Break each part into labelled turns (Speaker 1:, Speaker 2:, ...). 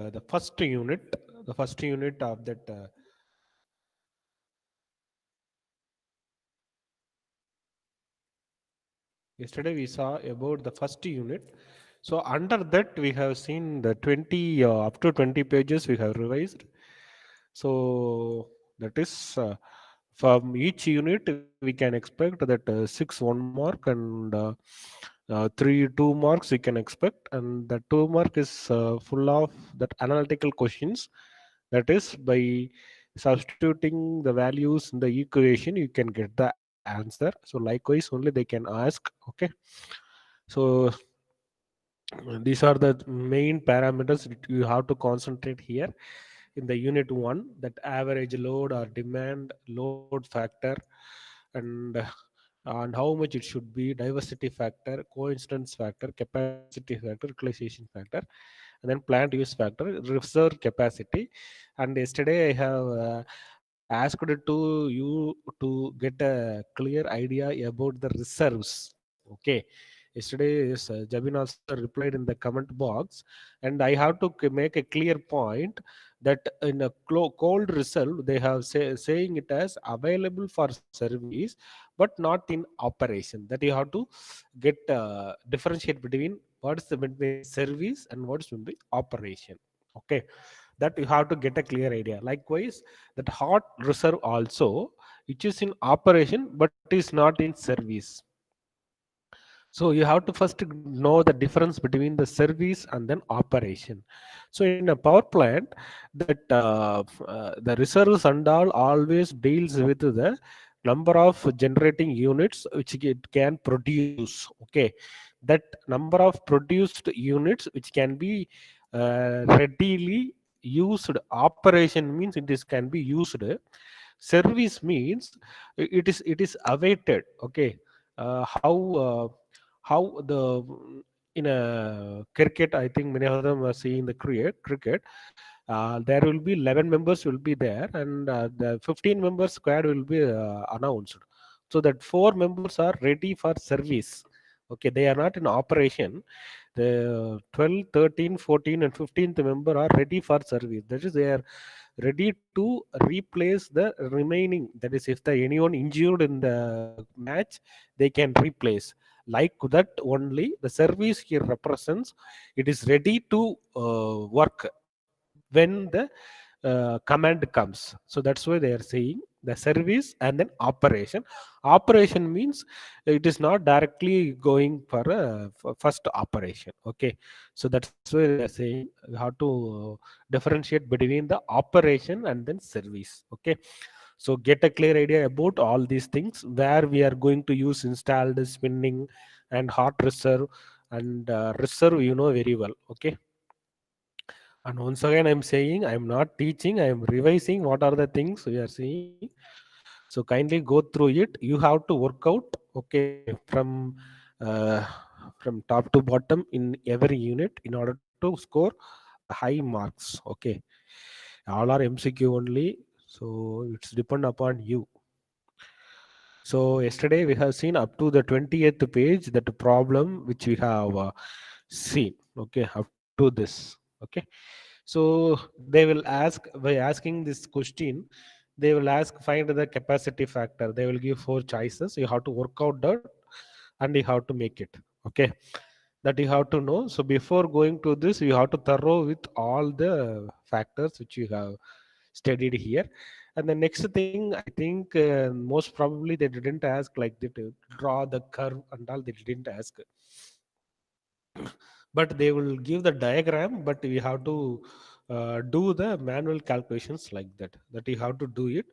Speaker 1: the first unit of that. Yesterday we saw about the first unit. So under that we have seen the 20 up to 20 pages we have revised. So that is from each unit we can expect that 6 1 mark and 3 2 marks we can expect, and the 2 mark is full of that analytical questions. That is by substituting the values in the equation you can get the answer. So likewise only they can ask. Okay, so these are the main parameters that you have to concentrate here in the unit 1, that average load or demand, load factor, and how much it should be, diversity factor, coincidence factor, capacity factor, utilization factor, and then plant use factor, reserve capacity. And yesterday I have asked to you to get a clear idea about the reserves. Okay, yesterday is Jabin also replied in the comment box, and I have to make a clear point that in a cold reserve they have saying it as available for service but not in operation. That you have to get differentiate between what is the between service and what is between operation. Okay, that you have to get a clear idea. Likewise, that hot reserve also, which is in operation but is not in service. So you have to first know the difference between the service and then operation. So in a power plant, that the reserves and all always deals with the number of generating units which it can produce. Okay, that number of produced units which can be readily used. Operation means it is can be used. Service means it is awaited. Okay, how the in a cricket, I think many of them are seeing the cricket. There will be 11 members will be there, and the 15 members squad will be announced, so that 4 members are ready for service. Okay, they are not in operation. The 12, 13, 14 and 15th member are ready for service. That is, they are ready to replace the remaining. That is, if the anyone injured in the match, they can replace. Like that only the service here represents it is ready to work when the command comes. So that's why they are saying the service and then operation. Operation means it is not directly going for a first operation. Okay, so that's why they are saying how to differentiate between the operation and then service. Okay, so get a clear idea about all these things, where we are going to use installed, spinning, and hot reserve. And reserve you know very well. Okay, and once again I'm saying I'm not teaching, I'm revising what are the things we are seeing. So kindly go through it. You have to work out. Okay, uh, from top to bottom in every unit in order to score high marks. Okay, all are MCQ only, so it's depend upon you. So yesterday we have seen up to the 20th page that problem which we have seen. Okay, up to this. Okay, so they will ask, by asking this question, they will ask find the capacity factor. They will give 4 choices. You have to work out that and you have to make it. Okay, that you have to know. So before going to this, you have to thorough with all the factors which you have studied here. And the next thing, I think most probably they didn't ask like that, draw the curve and all. They didn't ask, but they will give the diagram. But we have to do the manual calculations like that. That you have to do it.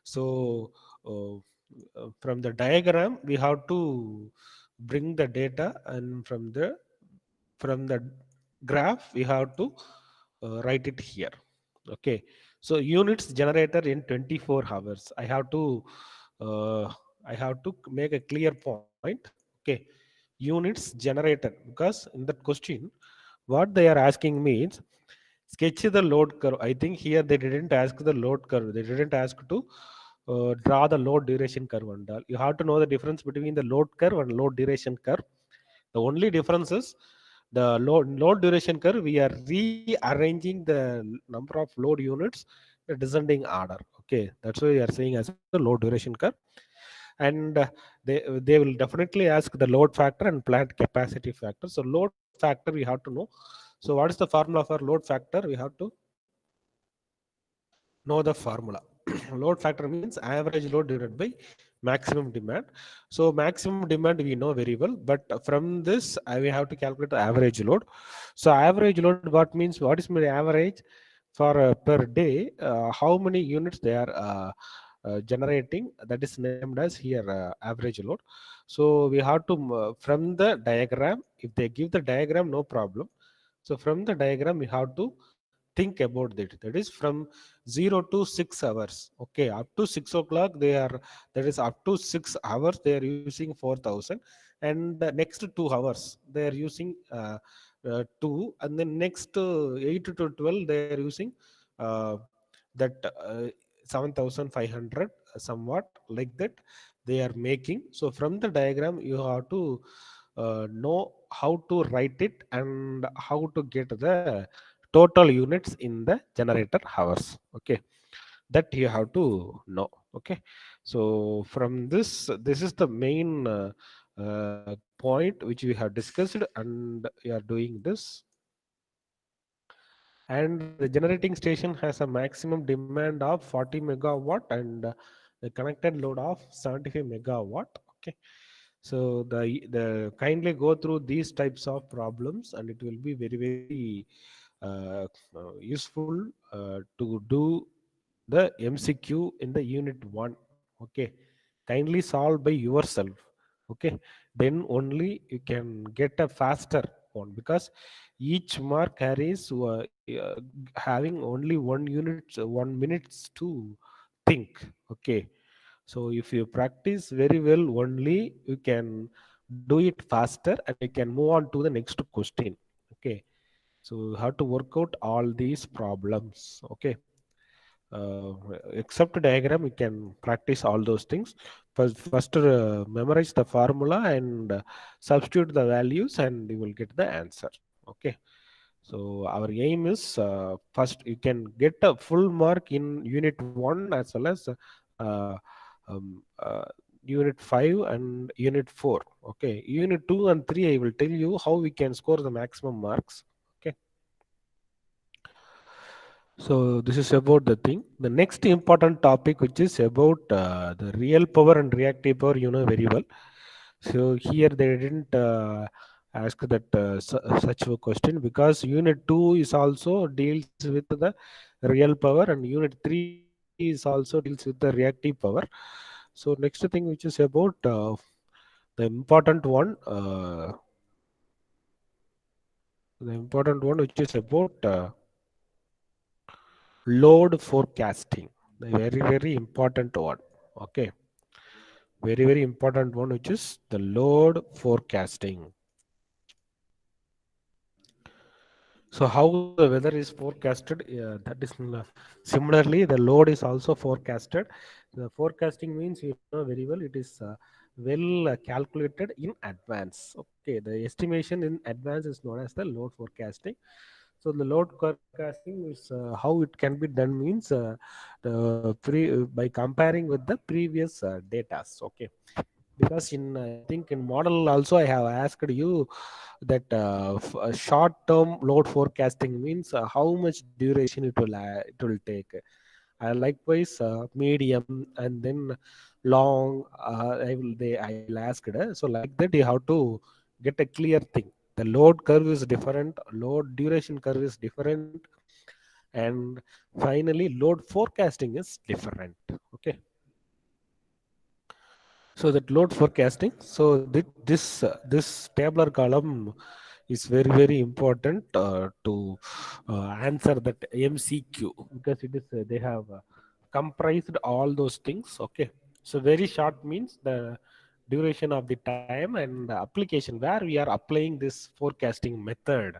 Speaker 1: So from the diagram, we have to bring the data, and from the graph we have to write it here. Okay, so units generated in 24 hours. Uh, I have to make a clear point. Okay, units generated, because in that question what they are asking means sketch the load curve. I think here they didn't ask the load curve. They didn't ask to draw the load duration curve and all. You have to know the difference between the load curve and load duration curve. The only difference is the load duration curve, we are rearranging the number of load units in descending order. Okay, that's why we are saying as a load duration curve. And they will definitely ask the load factor and plant capacity factor. So load factor we have to know. So what is the formula for load factor? We have to know the formula. Load factor means average load divided by maximum demand. So maximum demand we know very well, but from this we have to calculate the average load. So average load, what is my average for per day, how many units they are generating, that is named as here average load. So we have to from the diagram, if they give the diagram, no problem. So from the diagram we have to think about that. That is from 0 to 6 hours. Okay, up to 6 o'clock they are, that is up to 6 hours they are using 4000, and the next 2 hours they are using 2, and then next 8 to 12 they are using uh, that 7500, somewhat like that they are making. So from the diagram you have to know how to write it and how to get the total units in the generator hours. Okay, that you have to know. Okay, so from this is the main point which we have discussed, and we are doing this. And the generating station has a maximum demand of 40 megawatt and the connected load of 75 megawatt. Okay, so the kindly go through these types of problems, and it will be very very useful to do the MCQ in the unit 1. Okay, kindly solve by yourself. Okay, then only you can get a faster one, because each mark carries having only 1 minutes to think. Okay, so if you practice very well only, you can do it faster and you can move on to the next question. Okay, so you have to work out all these problems. Okay, uh, except diagram you can practice all those things. First memorize the formula and substitute the values and you will get the answer. Okay, so our aim is first you can get a full mark in unit 1 as well as uh, um, uh, unit 5 and unit 4. Okay, unit 2 and 3 I will tell you how we can score the maximum marks. Okay, so this is about the thing. The next important topic, which is about the real power and reactive power, you know very well. So here they didn't ask that such a question, because unit 2 is also deals with the real power and unit 3 is also deals with the reactive power. So next thing, which is about the important one, which is about load forecasting, the very very important one. Okay, very very important one, which is the load forecasting. So how the weather is forecasted, that is similarly the load is also forecasted. The forecasting means you know very well, it is well calculated in advance. Okay, the estimation in advance is known as the load forecasting. So the load forecasting is how it can be done means by comparing with the previous data. Okay, because in I think in model also I have asked you that short term load forecasting means how much duration it will take. Likewise medium and then long, I will ask it. So like that you have to get a clear thing. The load curve is different, load duration curve is different, and finally load forecasting is different. Okay, so that load forecasting, so this tabular column is very very important to answer that MCQ, because it is they have comprised all those things. Okay, so very short means the duration of the time and the application where we are applying this forecasting method.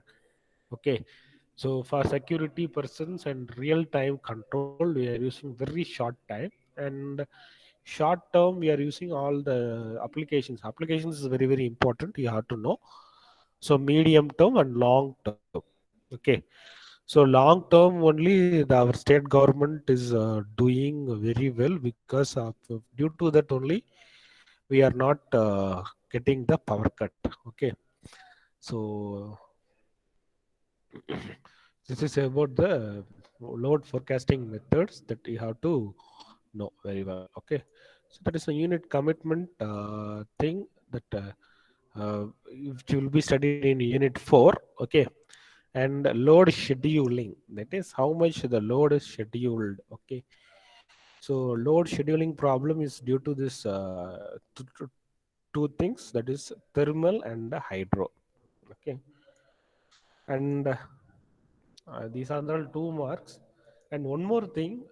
Speaker 1: Okay, so for security persons and real time control we are using very short time, and short term we are using all the applications. Applications is very very important, you have to know. So medium term and long term. Okay. So long term only our state government is doing very well because of due to that only we are not getting the power cut. Okay. So this is about the load forecasting methods that you have to know very well. Okay. So that is a unit commitment thing that which will be studied in unit 4. Okay. And load scheduling, that is how much the load is scheduled. Okay. So load scheduling problem is due to this two things, that is thermal and hydro. Okay. And these are the 2 marks. And one more thing,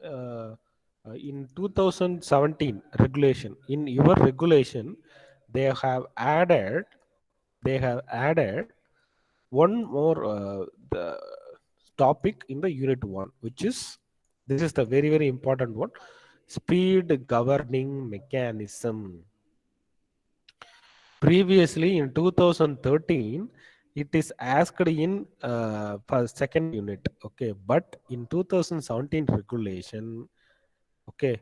Speaker 1: in 2017 regulation, in your regulation, they have added, they have added one more the topic in the unit 1, which is, this is the very very important one, speed governing mechanism. Previously in 2013 it is asked in for second unit. Okay, but in 2017 regulation, okay,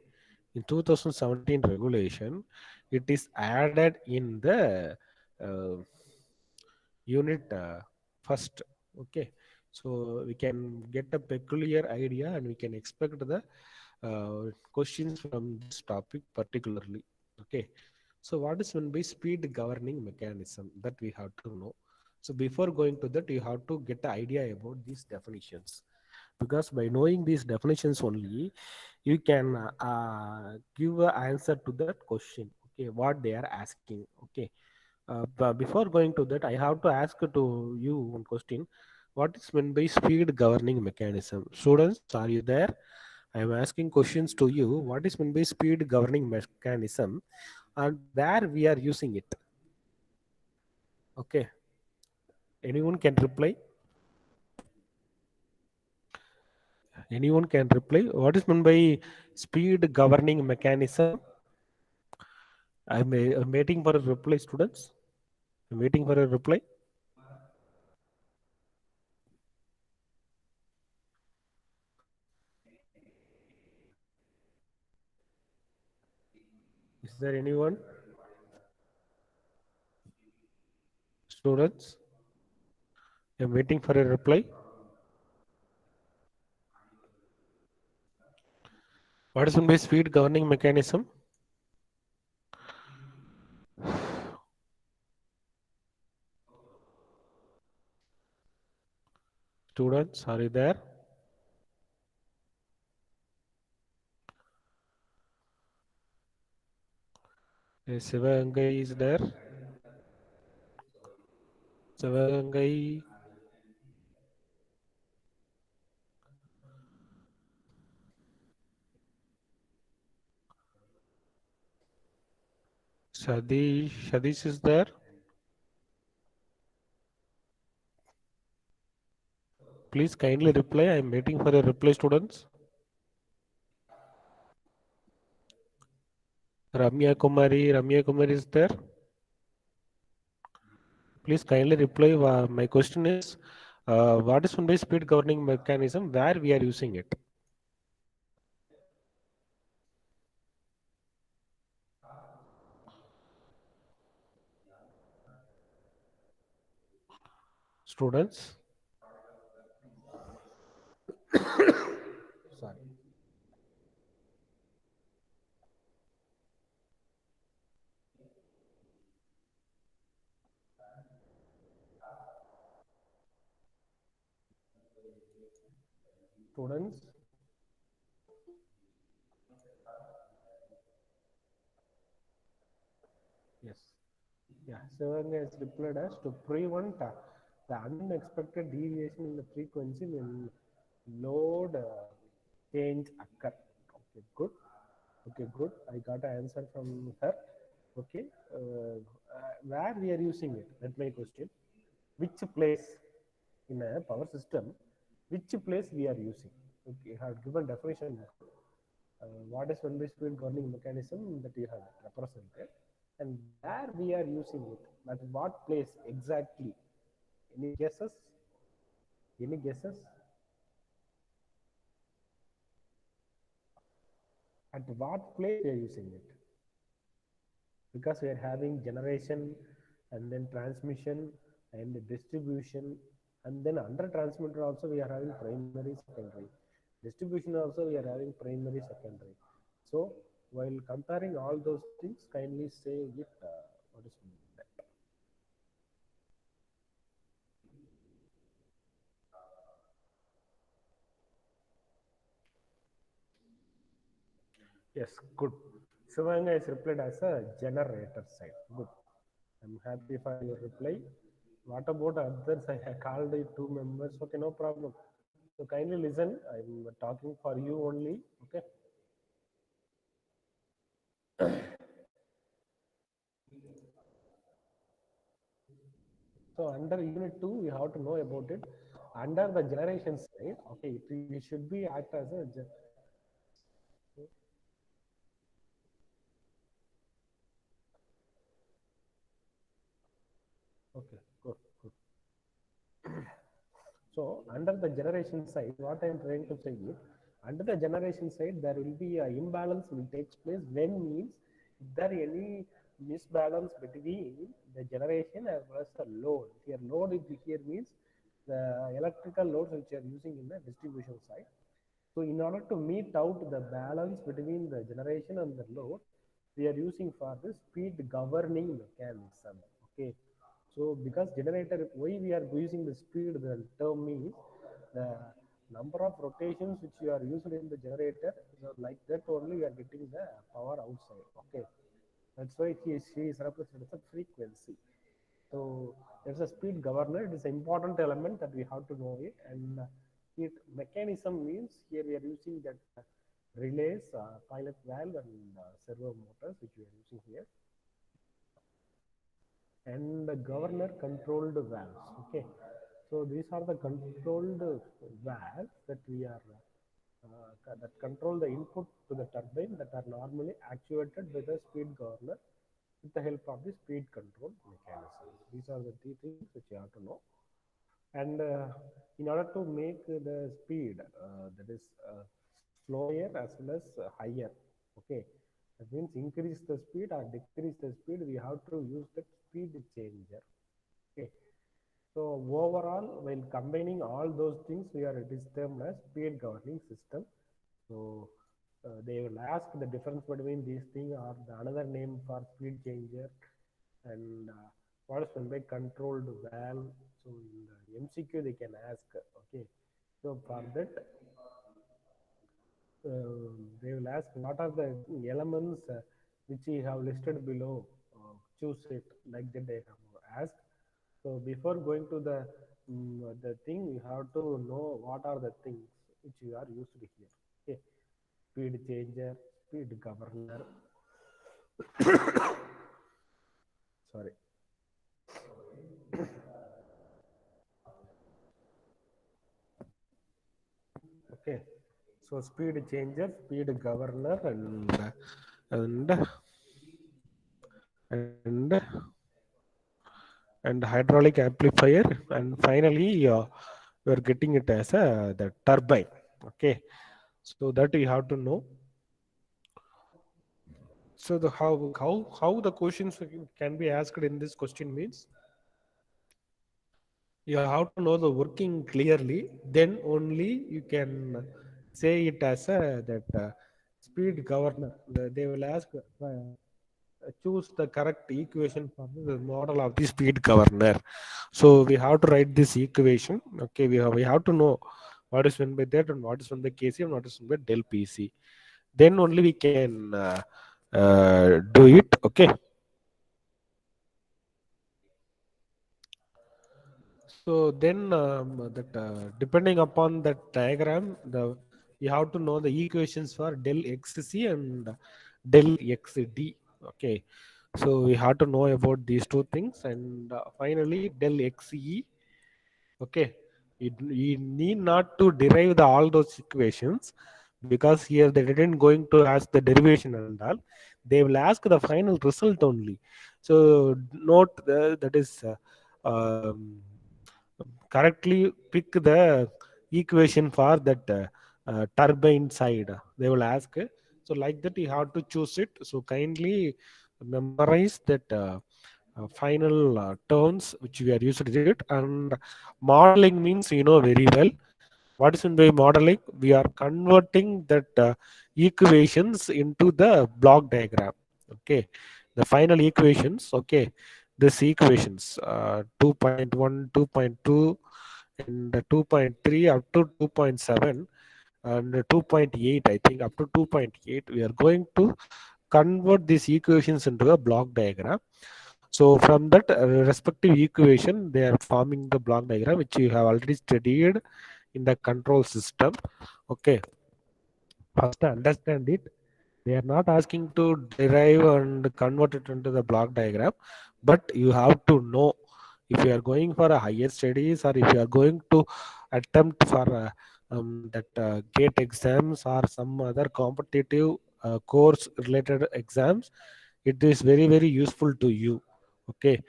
Speaker 1: in 2017 regulation it is added in the uh, unit first. Okay, so we can get a peculiar idea and we can expect the questions from this topic particularly. Okay, so what is meant by speed governing mechanism, that we have to know. So before going to that you have to get the idea about these definitions, because by knowing these definitions only you can give an answer to that question, okay, what they are asking. Okay, but before going to that, I have to ask to you one question. What is meant by speed governing mechanism? Students, are you there? I am asking questions to you. What is meant by speed governing mechanism and where we are using it? Okay. Anyone can reply? Anyone can reply? What is meant by speed governing mechanism? I'm waiting for a reply, students. I'm waiting for a reply. Is there anyone? Students, I'm waiting for a reply. What is meant by speed governing mechanism? Students, are you there? Sivagangai is there. Sivagangai, Sadish is there. Please kindly reply. I am waiting for a reply, students. Ramya Kumari is there. Please kindly reply. My question is, what is one by speed governing mechanism? Where we are using it? Students. Sorry. Students. Yes. Yeah. Sivagangai has replied as to prevent the unexpected deviation in the frequency when load change occur. Okay, good. Okay, good. I got an answer from her. Okay, where we are using it? That's my question. Which place in a power system? Which place we are using? Okay, you have given definition. What is one way speed governing mechanism that you have represented, and where we are using it? At what place exactly? Any guesses? Any guesses? At what place we are using it? Because we are having generation and then transmission and distribution, and then under transmitter also we are having primary, secondary. Distribution also we are having primary, secondary. So while comparing all those things, kindly say it. What is that? Yes, good. Shivanga is replied as a generator side. Good. I'm happy for your reply. What about others? I have called it two members. Okay, no problem. So kindly listen. I'm talking for you only. Okay. So under unit 2, we have to know about it. Under the generation side, okay, it should be act as a okay, good, good. So under the generation side, what I'm trying to say is, under the generation side, there will be a imbalance will takes place when means if there any misbalance between the generation as well as the load. Here load is here means the electrical loads which are using in the distribution side. So in order to meet out the balance between the generation and the load, we are using for the speed governing mechanism. Okay. So because generator, why we are using the speed, the term means the number of rotations which you are used in the generator, so like that only we are getting the power outside. Okay. That's why she is represented as a frequency. So there's a speed governor. It is an important element that we have to know it. And it mechanism means here we are using that relays, pilot valve, and servo motors which we are using here, and the governor controlled valves. Okay, so these are the controlled valves that we are that control the input to the turbine that are normally actuated by the speed governor with the help of the speed control mechanism. These are the three things which you have to know. And in order to make the speed that is slower as well as higher, okay, that means increase the speed or decrease the speed, we have to use the speed changer. Okay, so overall, while combining all those things, we are it is termed as speed governing system. So they will ask the difference between these things or the another name for speed changer, and what is meant by controlled valve. So in the MCQ they can ask. Okay, so for that they will ask what are the elements which you have listed below. Choose it like that they have asked. So before going to the thing, you have to know what are the things which you are used to here. Okay, speed changer, speed governor. Sorry. Okay, so speed changer, speed governor, and and and hydraulic amplifier, and finally we are getting it as a the turbine. Okay, so that you have to know. So the how the questions can be asked in this question means you have to know the working clearly, then only you can say it as a that speed governor. They will ask choose the correct equation for the model of the speed governor. So we have to write this equation. Okay, we have to know what is meant by that and what is meant by kc and what is meant by del pc, then only we can do it. Okay, so then that depending upon that diagram, the you have to know the equations for del xc and del xd. Okay, so we have to know about these two things, and finally del xe. Okay, you need not to derive all those equations, because here they didn't going to ask the derivation and all. They will ask the final result only. So note that is. Um, correctly pick the equation for that turbine side. They will ask. So like that, you have to choose it. So kindly memorize that final terms which we are used to it. And modeling means very well. What is in the modeling? We are converting that equations into the block diagram. Okay, the final equations. Okay, this equations 2.1, 2.2, and 2.3 up to 2.7 and 2.8. I think up to 2.8 we are going to convert these equations into a block diagram. So from that respective equation, they are forming the block diagram which you have already studied in the control system. Okay, first understand it. They are not asking to derive and convert it into the block diagram, but you have to know if you are going for a higher studies or if you are going to attempt for that gate exams or some other competitive course related exams. It is very very useful to you. Okay,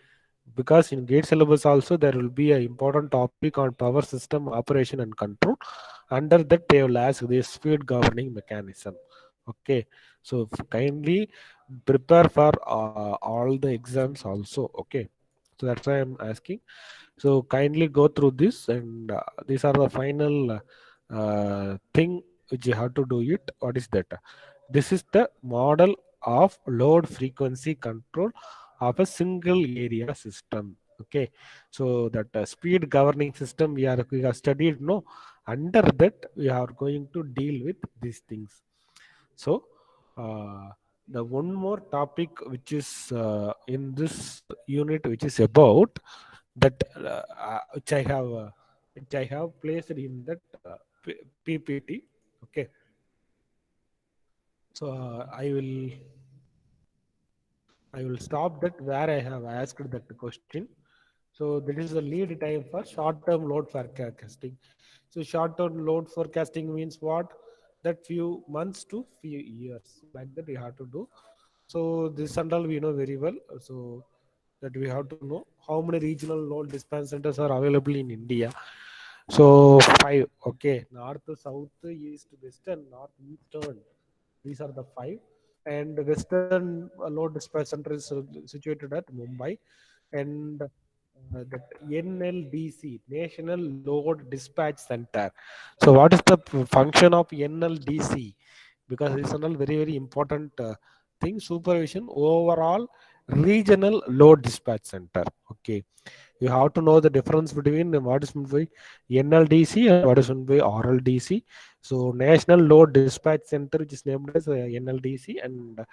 Speaker 1: because in gate syllabus also there will be an important topic on power system operation and control. Under that they will ask the speed governing mechanism. Okay, so kindly prepare for all the exams also. Okay, so that's why I'm asking. So kindly go through this, and these are the final thing which you have to do it. What is that? This is the model of load frequency control of a single area system. Okay, so that speed governing system we have studied. No, under that we are going to deal with these things. So the one more topic which is in this unit, which is about that which I have placed in that PPT. Okay, so I will stop that where I have asked that question. So that is the lead time for short-term load forecasting. So short-term load forecasting means what? That few months to few years, like that we have to do. So this and all we know very well. So that we have to know how many regional load dispatch centers are available in India. So five. Okay, north, south, east, western, north, eastern. These are the five. And western load dispatch center is situated at Mumbai, and that NLDC, National Load Dispatch Center. So what is the function of NLDC? Because this is a very very important thing. Supervision overall regional load dispatch center. Okay, you have to know the difference between what is meant by NLDC and what is meant by RLDC. So National Load Dispatch Center, which is named as NLDC, and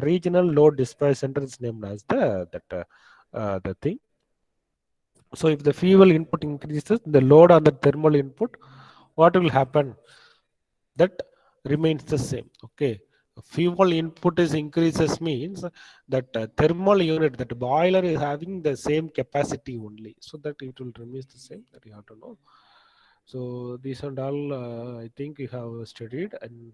Speaker 1: regional load dispatch center is named as the thing. So if the fuel input increases, the load on the thermal input, what will happen? That remains the same. Okay, fuel input is increases means that thermal unit, that boiler is having the same capacity only, so that it will remain the same. That you have to know. So these and all I think you have studied, and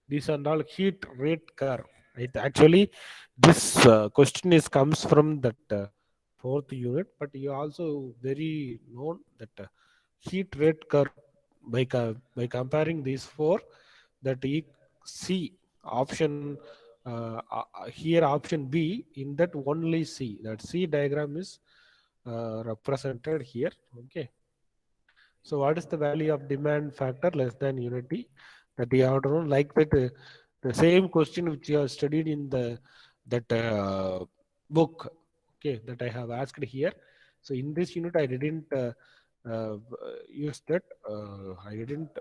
Speaker 1: these and all heat rate curve. It actually this question is comes from that fourth unit, but you also very known that heat rate curve by comparing these four, that C option here option B, in that only C, that C diagram is represented here. Okay, so what is the value of demand factor less than unity? That you have to know, like that the same question which you have studied in the that book. Okay, that I have asked here. So in this unit I didn't uh, use that. I didn't.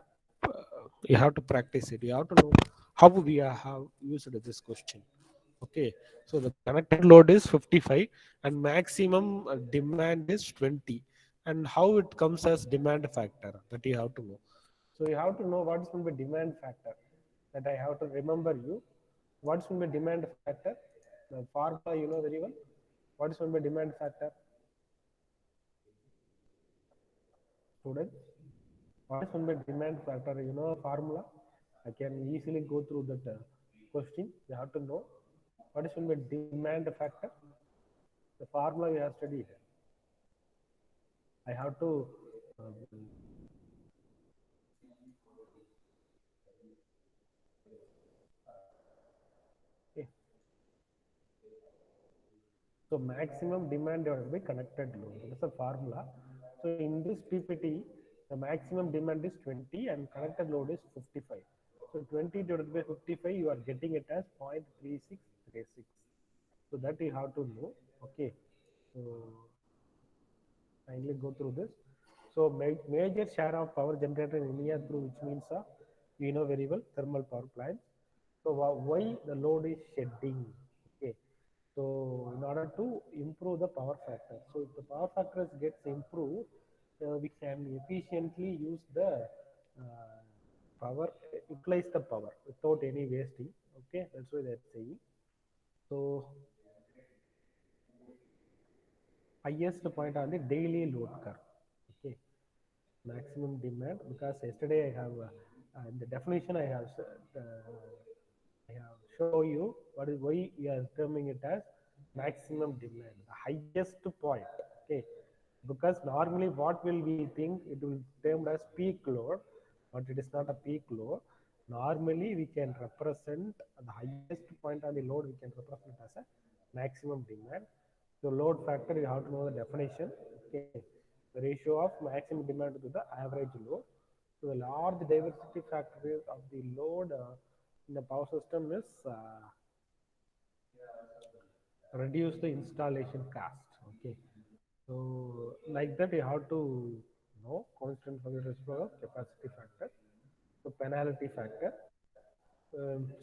Speaker 1: You have to practice it. You have to know how we have used this question. Okay, so the connected load is 55 and maximum demand is 20, and how it comes as demand factor, that you have to know. So you have to know what is going to be demand factor, that I have to remember you. What is going to be demand factor? The formula you know very well. What is going to be demand factor, students? What is going to be demand factor? You know formula. I can easily go through that question. You have to know what is going to be demand factor. The formula we have studied. I have to um, okay. So maximum demand divided by connected load. That's a formula. So in this PPT, the maximum demand is 20 and connected load is 55. So 20 divided by 55, you are getting it as 0.3636. So that you have to know. Okay. So kindly go through this. So major share of power generated in India through which means we know very well thermal power plants. So why the load is shedding? Okay. So in order to improve the power factor, so if the power factor gets improved, we can efficiently use the power, utilize the power without any wasting. Okay, that's why they're saying. So highest point on the daily load curve. Okay, maximum demand, because yesterday I have the definition I have show you what is why we are terming it as maximum demand, the highest point. Okay, because normally what will we think it will termed as peak load, but it is not a peak load. Normally we can represent the highest point on the load, we can represent as a maximum demand. So load factor, you have to know the definition. Okay, the ratio of maximum demand to the average load. So the large diversity factor of the load in the power system is reduce the installation cost. Okay, so like that you have to know constant function capacity factor, so penalty factor,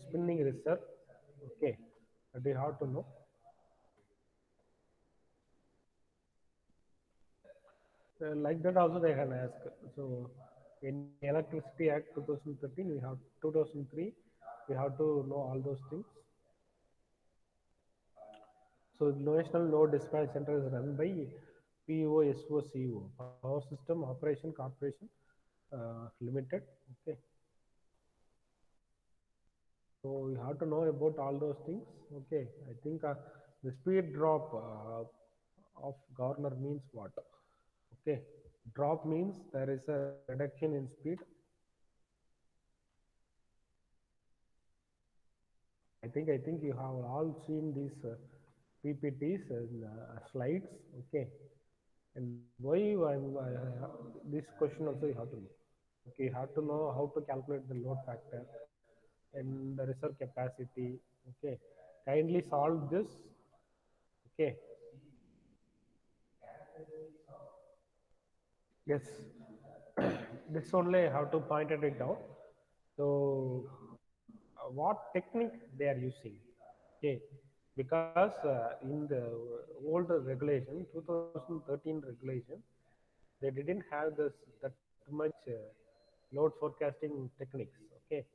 Speaker 1: spinning reserve. Okay, that you have to know. Like that also they can ask. So in Electricity Act 2013, we have 2003, we have to know all those things. So National Load Dispatch Center is run by POSOCO, Power System Operation Corporation Limited. Okay, so you have to know about all those things. Okay, I think the speed drop of governor means what? Okay, drop means there is a reduction in speed. I think you have all seen these PPTs and slides. Okay, and why this question also you have to know. Okay, you have to know how to calculate the load factor and the reserve capacity. Okay, kindly solve this. Okay, yes, this only I have to point it out. So what technique they are using? Okay, because in the old regulation, 2013 regulation, they didn't have this that much load forecasting techniques. Okay,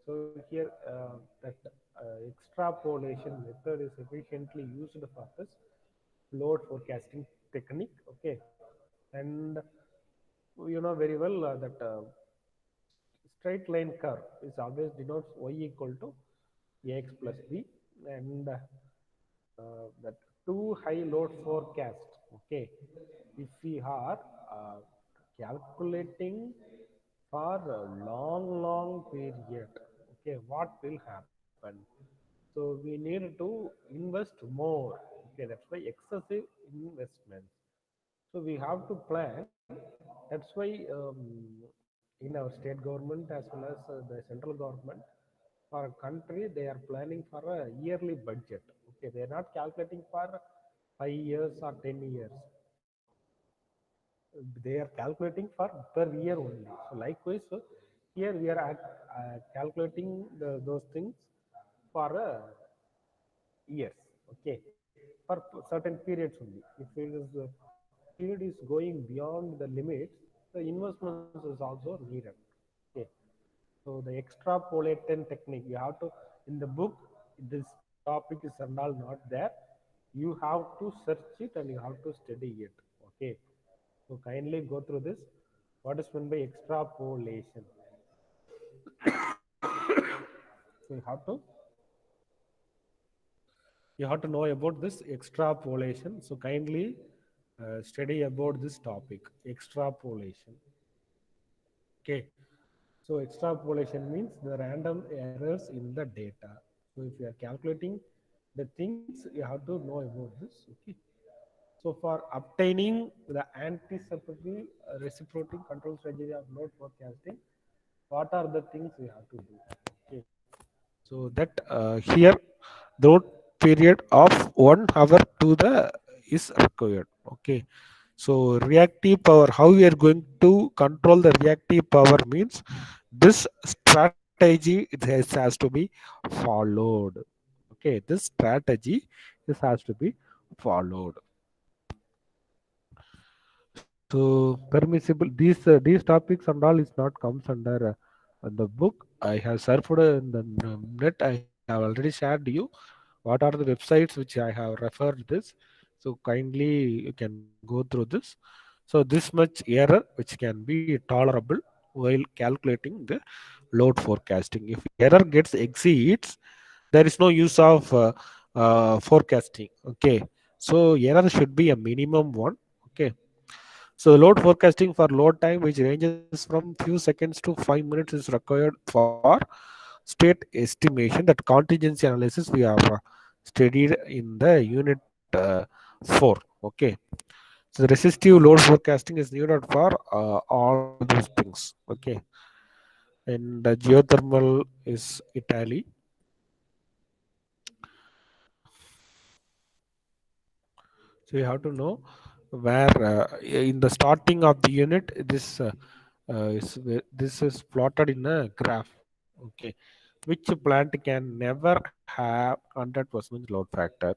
Speaker 1: so here that extrapolation method is efficiently used for this load forecasting technique. Okay, and you know very well that straight line curve is always denotes y equal to ax plus b, and that too high load forecast. Okay, if we are calculating for a long period, okay, what will happen? So we need to invest more. Okay, that's why excessive investments. So we have to plan. That's why in our state government as well as the central government, for a country they are planning for a yearly budget. Okay, they are not calculating for 5 years or 10 years. They are calculating for per year only. So likewise, so here we are calculating those things for years. Okay, for certain periods only. If it is period is going beyond the limits, the investments is also needed. Okay, so the extrapolating technique you have to, in the book this topic is and all not there. You have to search it and you have to study it. Okay, so kindly go through this. What is meant by extrapolation? So you have to know about this extrapolation. So kindly study about this topic, extrapolation. Okay, so extrapolation means the random errors in the data. So if you are calculating the things, you have to know about this. Okay. So for obtaining the anticipatory reciprocating control strategy of load forecasting, what are the things we have to do? Okay. So that here the period of 1 hour to the is required. Okay. So reactive power, how we are going to control the reactive power means this strategy has to be followed. Okay, this strategy this has to be followed. So permissible these topics and all is not comes under the book. I have surfed in the net. I have already shared you what are the websites which I have referred this. So kindly you can go through this. So this much error which can be tolerable while calculating the load forecasting. If error gets exceeds, there is no use of forecasting. Okay, so error should be a minimum one. Okay, so load forecasting for load time, which ranges from few seconds to 5 minutes, is required for state estimation. That contingency analysis we have studied in the unit 4. Okay, so the resistive load forecasting is needed for all those things. Okay, and geothermal is Italy. So you have to know where in the starting of the unit this is plotted in a graph. Okay, which plant can never have 100% load factor.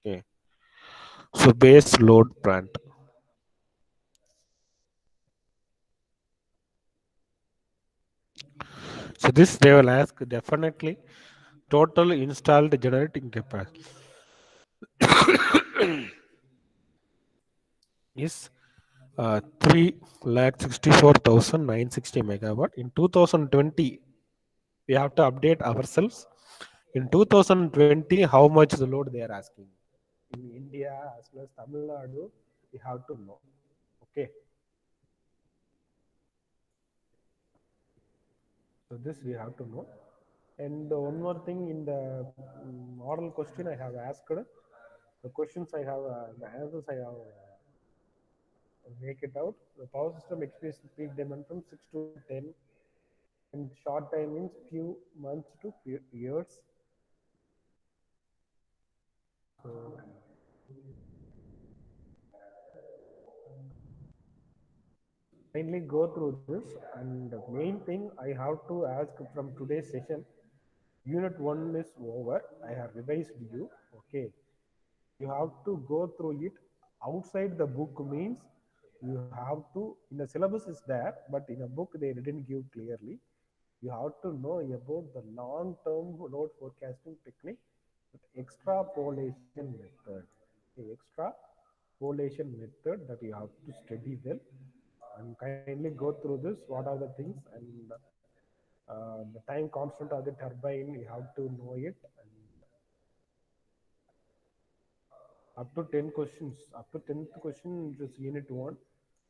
Speaker 1: Okay, so base load plant. So this they will ask definitely total installed generating capacity is 3 lakh 64,960 megawatt. In 2020, we have to update ourselves. In 2020, how much the load they are asking? In India as well as Tamil Nadu, we have to know. Okay, so this we have to know. And one more thing in the model question I have asked, the questions I have, the answers I have make it out. The power system experiences peak demand from 6 to 10, and short time means few months to few years. So kindly go through this. And the main thing I have to ask from today's session, unit 1 is over. I have revised you. Okay, you have to go through it. Outside the book means you have to, in the syllabus is there, but in a book they didn't give clearly. You have to know about the long term load forecasting technique with extrapolation method. The extrapolation method that you have to study well, and kindly go through this. What are the things, and the time constant of the turbine you have to know it. And up to 10 questions, up to 10th question is unit 1,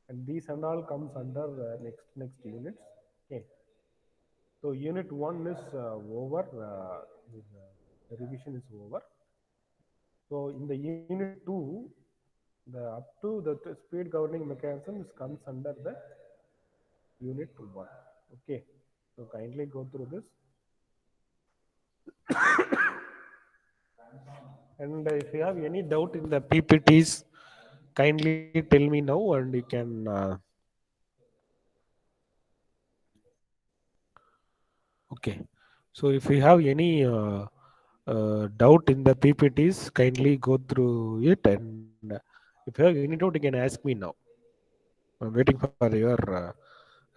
Speaker 1: and these and all comes under next units. Okay, so unit 1 is over, the revision is over. So in the unit 2, the up to the speed governing mechanism is comes under the unit 1. Okay, so kindly go through this. And if you have any doubt in the PPTs, kindly tell me now, and you can okay. So if you have any doubt in the PPTs, kindly go through it. And if you have any doubt, you can ask me now. I'm waiting for your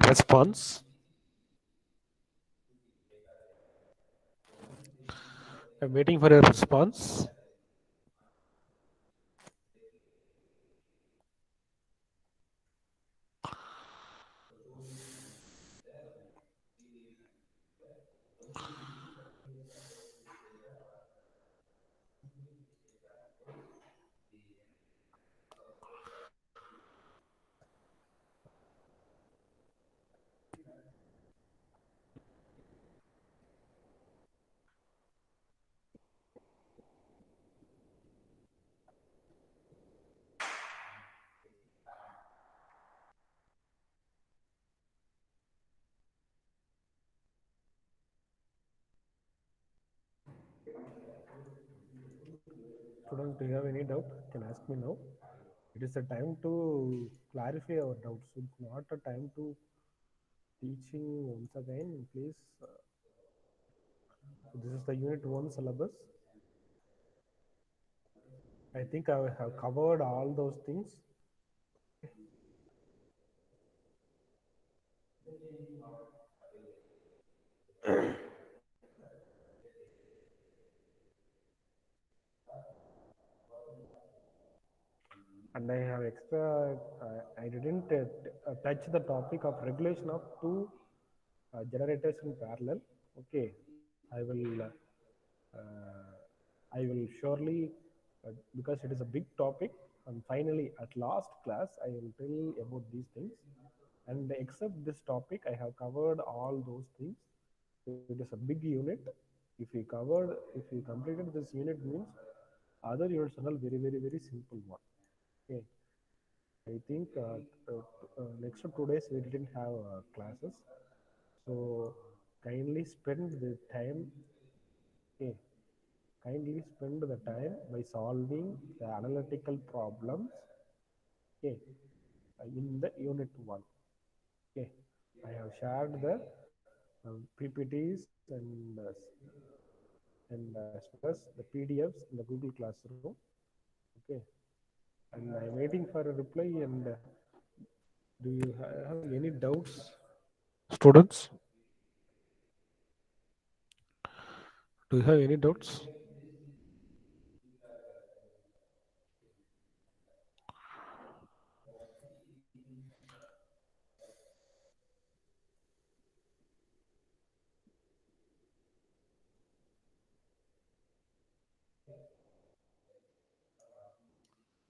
Speaker 1: response. I'm waiting for your response. Students, do you have any doubt? Can ask me now. It is a time to clarify our doubts. It's not a time to teaching once again. Please, this is the unit one syllabus. I think I have covered all those things. And I have extra, I didn't touch the topic of regulation of two generators in parallel. Okay, uh, I will surely, because it is a big topic, and finally at last class I will tell about these things. And except this topic, I have covered all those things. So it is a big unit. If you completed this unit means other units are all very, very, very simple one. Okay. I think next 2 days we didn't have classes. So kindly spend the time. Okay, kindly spend the time by solving the analytical problems. Okay, in the unit one. Okay, I have shared the PPTs and as well as the PDFs in the Google Classroom. Okay, and I'm waiting for a reply. And do you have any doubts, students? Do you have any doubts?